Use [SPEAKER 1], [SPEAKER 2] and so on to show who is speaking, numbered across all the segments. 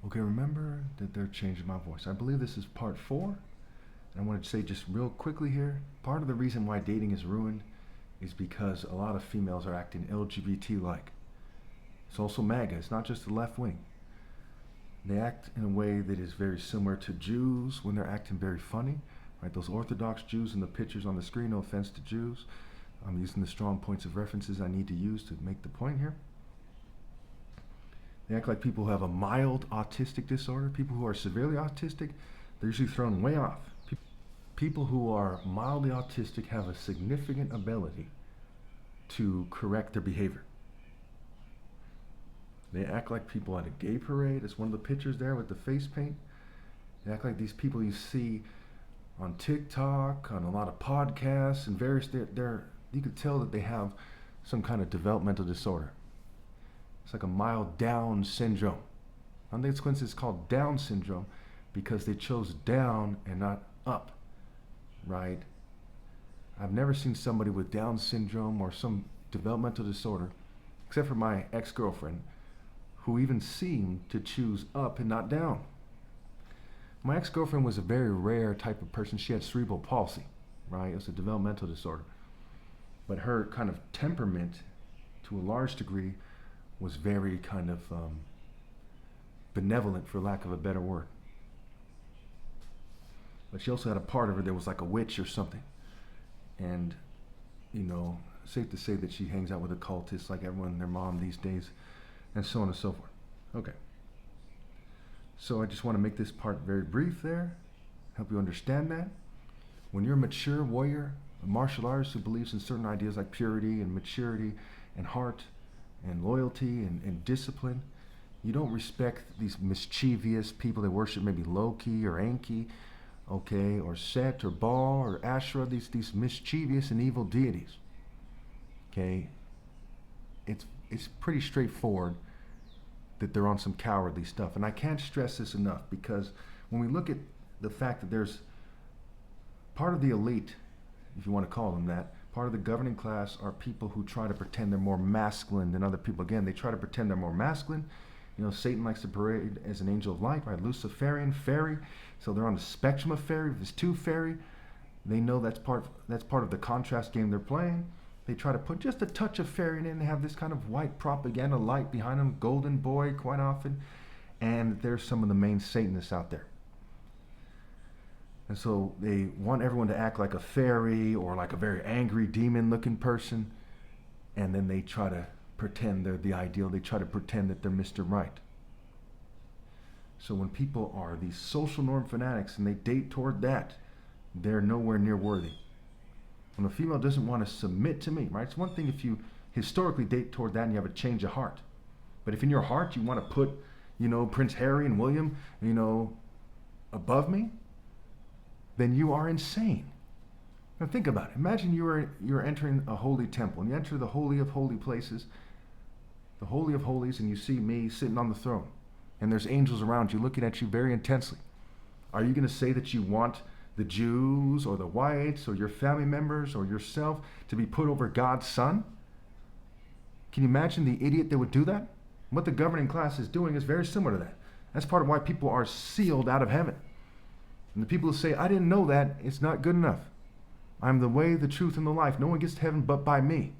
[SPEAKER 1] Okay, remember that they're changing my voice. I believe this is part 4. And I wanted to say just real quickly here, part of the reason why dating is ruined is because a lot of females are acting LGBT-like. It's also MAGA. It's not just the left wing. They act in a way that is very similar to Jews when they're acting very funny. Right? Those Orthodox Jews in the pictures on the screen, no offense to Jews. I'm using the strong points of references I need to use to make the point here. They act like people who have a mild autistic disorder. People who are severely autistic, they're usually thrown way off. People who are mildly autistic have a significant ability to correct their behavior. They act like people at a gay parade. It's one of the pictures there with the face paint. They act like these people you see on TikTok, on a lot of podcasts, and various, you could tell that they have some kind of developmental disorder. It's like a mild Down syndrome. I think it's called Down syndrome because they chose down and not up, right? I've never seen somebody with Down syndrome or some developmental disorder, except for my ex-girlfriend, who even seemed to choose up and not down. My ex-girlfriend was a very rare type of person. She had cerebral palsy, right? It was a developmental disorder. But her kind of temperament, to a large degree, was very kind of benevolent, for lack of a better word. But she also had a part of her that was like a witch or something. And, you know, safe to say that she hangs out with occultists like everyone and their mom these days, and so on and so forth. Okay. So I just want to make this part very brief there, help you understand that. When you're a mature warrior, a martial artist who believes in certain ideas like purity and maturity and heart and loyalty and discipline, you don't respect these mischievous people that worship maybe Loki or Enki, okay, or Set or Baal or Asherah, these mischievous and evil deities. Okay, it's pretty straightforward that they're on some cowardly stuff. And I can't stress this enough, because when we look at the fact that there's part of the elite, if you want to call them that, part of the governing class are people who try to pretend they're more masculine than other people. Again, they try to pretend they're more masculine. You know, Satan likes to parade as an angel of light, right? Luciferian, fairy. So they're on the spectrum of fairy. If it's too fairy, they know that's part of the contrast game they're playing. They try to put just a touch of fairy in it, and they have this kind of white propaganda light behind them, golden boy quite often. And there's some of the main Satanists out there. And so they want everyone to act like a fairy or like a very angry demon-looking person, and then they try to pretend they're the ideal. They try to pretend that they're Mr. Right. So when people are these social norm fanatics and they date toward that, they're nowhere near worthy. When a female doesn't want to submit to me, right? It's one thing if you historically date toward that and you have a change of heart. But if in your heart you want to put, you know, Prince Harry and William, you know, above me, then you are insane. Now think about it. Imagine you're entering a holy temple, and you enter the holy of holy places, the holy of holies, and you see me sitting on the throne, and there's angels around you looking at you very intensely. Are you going to say that you want the Jews or the whites or your family members or yourself to be put over God's Son? Can you imagine the idiot that would do that? What the governing class is doing is very similar to that. That's part of why people are sealed out of heaven. And the people who say, I didn't know that, it's not good enough. I'm the way, the truth, and the life. No one gets to heaven but by me.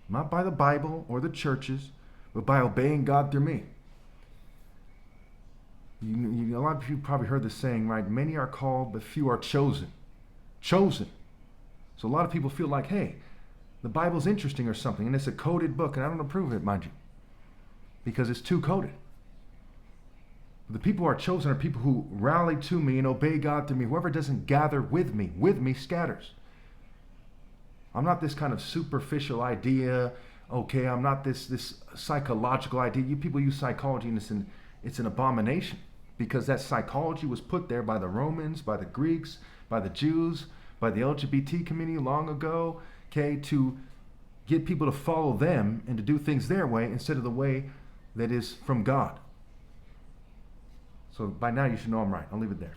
[SPEAKER 1] Not by the Bible or the churches, but by obeying God through me. A lot of you probably heard this saying, right? Many are called, but few are chosen. Chosen. So a lot of people feel like, hey, the Bible's interesting or something, and it's a coded book, and I don't approve of it, mind you, because it's too coded. The people who are chosen are people who rally to me and obey God through me. Whoever doesn't gather with me scatters. I'm not this kind of superficial idea, okay? I'm not this psychological idea. You people use psychology, and it's an abomination, because that psychology was put there by the Romans, by the Greeks, by the Jews, by the LGBT community long ago, okay, to get people to follow them and to do things their way instead of the way that is from God. So by now you should know I'm right. I'll leave it there.